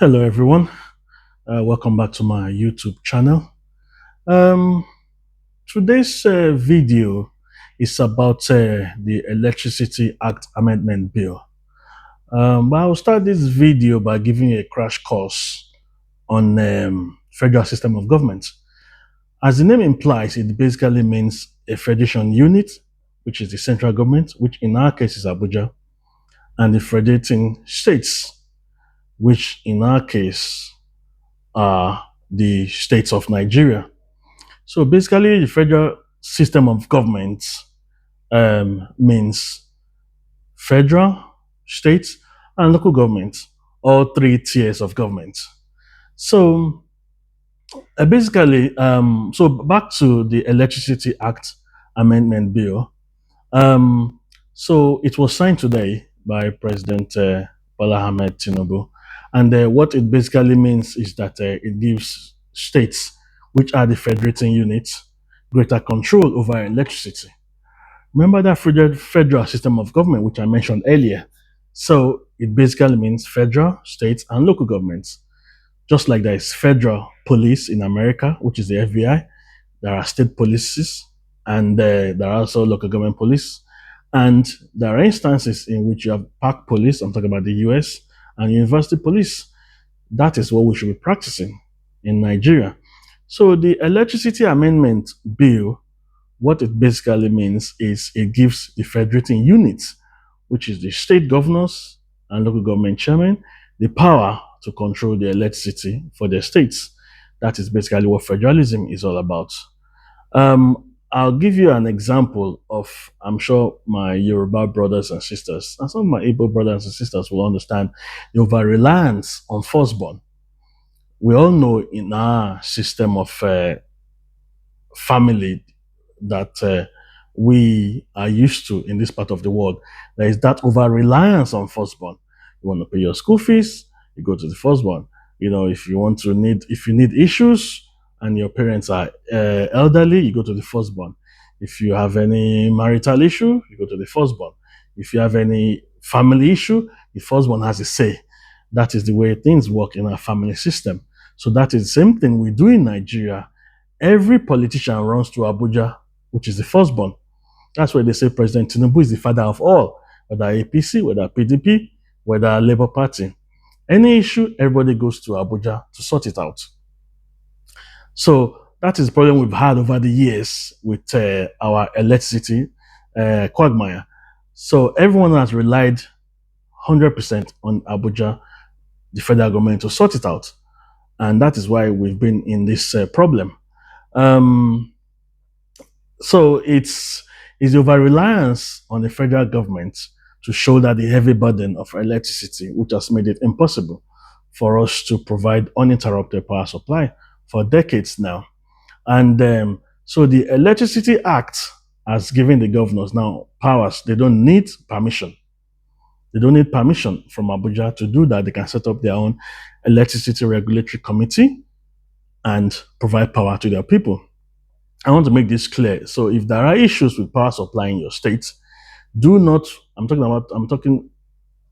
Hello, everyone. Welcome back to my YouTube channel. Um, Today's video is about the Electricity Act Amendment Bill. But I'll start this video by giving you a crash course on federal system of government. As the name implies, it basically means a federation unit, which is the central government, which in our case is Abuja, and the federating states, which in our case are the states of Nigeria. So basically, the federal system of government means federal, state, and local government, all three tiers of government. So so back to the Electricity Act Amendment Bill. Um, so it was signed today by President Bola Ahmed Tinubu. And what it basically means is that it gives states, which are the federating units, greater control over electricity. Remember that federal system of government, which I mentioned earlier. So it basically means federal, state, and local governments. Just like there is federal police in America, which is the FBI, there are state polices, and there are also local government police. And there are instances in which you have park police, I'm talking about the US, and university police. That is what we should be practicing in Nigeria. So the Electricity Amendment Bill, what it basically means is it gives the federating units, which is the state governors and local government chairmen, the power to control the electricity for their states. That is basically what federalism is all about. I'll give you an example of, I'm sure my Yoruba brothers and sisters, and some of my Igbo brothers and sisters will understand the over reliance on firstborn. We all know in our system of family that we are used to in this part of the world, there is that over reliance on firstborn. You want to pay your school fees, you go to the firstborn. You know, if you need issues and your parents are elderly, you go to the firstborn. If you have any marital issue, you go to the firstborn. If you have any family issue, the firstborn has a say. That is the way things work in our family system. So that is the same thing we do in Nigeria. Every politician runs to Abuja, which is the firstborn. That's why they say President Tinubu is the father of all, whether APC, whether PDP, whether Labour Party. Any issue, everybody goes to Abuja to sort it out. So that is the problem we've had over the years with our electricity quagmire. So everyone has relied 100% on Abuja, the federal government, to sort it out. And that is why we've been in this problem. Um, so it's over reliance on the federal government to shoulder the heavy burden of electricity, which has made it impossible for us to provide uninterrupted power supply for decades now. And so the Electricity Act has given the governors now powers. They don't need permission. They don't need permission from Abuja to do that. They can set up their own electricity regulatory committee and provide power to their people. I want to make this clear. So if there are issues with power supply in your state, do not, I'm talking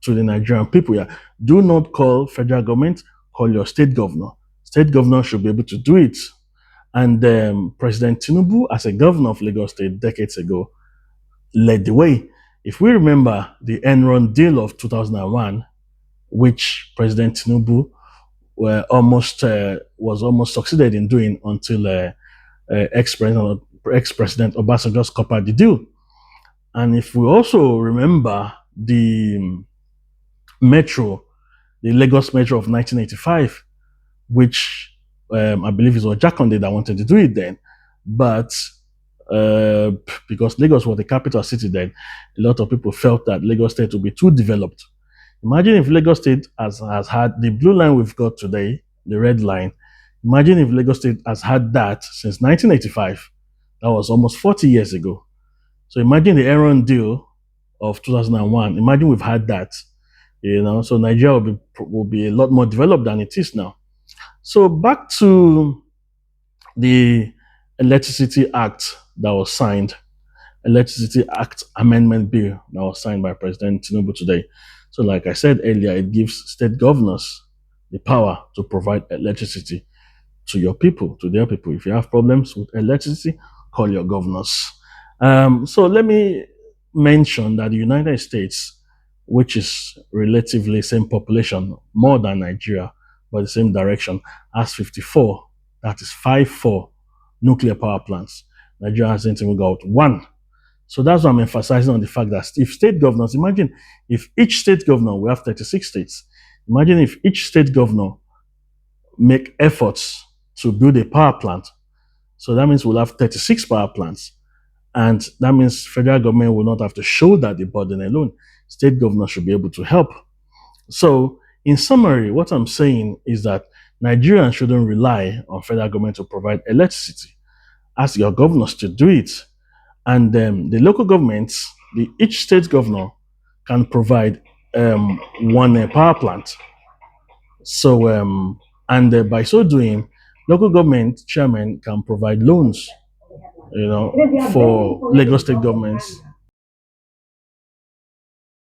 to the Nigerian people here, do not call federal government, call your state governor. State governor should be able to do it. And President Tinubu, as a governor of Lagos State decades ago, led the way. If we remember the Enron deal of 2001, which President Tinubu was almost succeeded in doing until ex-president Obasanjo scuppered the deal. And if we also remember the metro, the Lagos Metro of 1985, which I believe it was Jakonde that wanted to do it then, but because Lagos was the capital city then, a lot of people felt that Lagos State would be too developed. Imagine if Lagos State has had the blue line we've got today, the red line. Imagine if Lagos State has had that since 1985. That was almost 40 years ago. So imagine the Enron deal of 2001. Imagine we've had that. You know, so Nigeria will be a lot more developed than it is now. So back to the Electricity Act that was signed, Electricity Act Amendment Bill that was signed by President Tinubu today. So like I said earlier, it gives state governors the power to provide electricity to your people, to their people. If you have problems with electricity, call your governors. So let me mention that the United States, which is relatively same population, more than Nigeria, but the same direction, has 54. That is 5-4 nuclear power plants. Nigeria hasn't even got one. So that's why I'm emphasizing on the fact that if state governors, imagine if each state governor, we have 36 states, imagine if each state governor make efforts to build a power plant. So that means we'll have 36 power plants. And that means federal government will not have to shoulder the burden alone. State governors should be able to help. So, in summary, what I'm saying is that Nigerians shouldn't rely on federal government to provide electricity. Ask your governors to do it. And the local governments, each state governor can provide one power plant. So, and by so doing, local government chairman can provide loans, for Lagos state governments.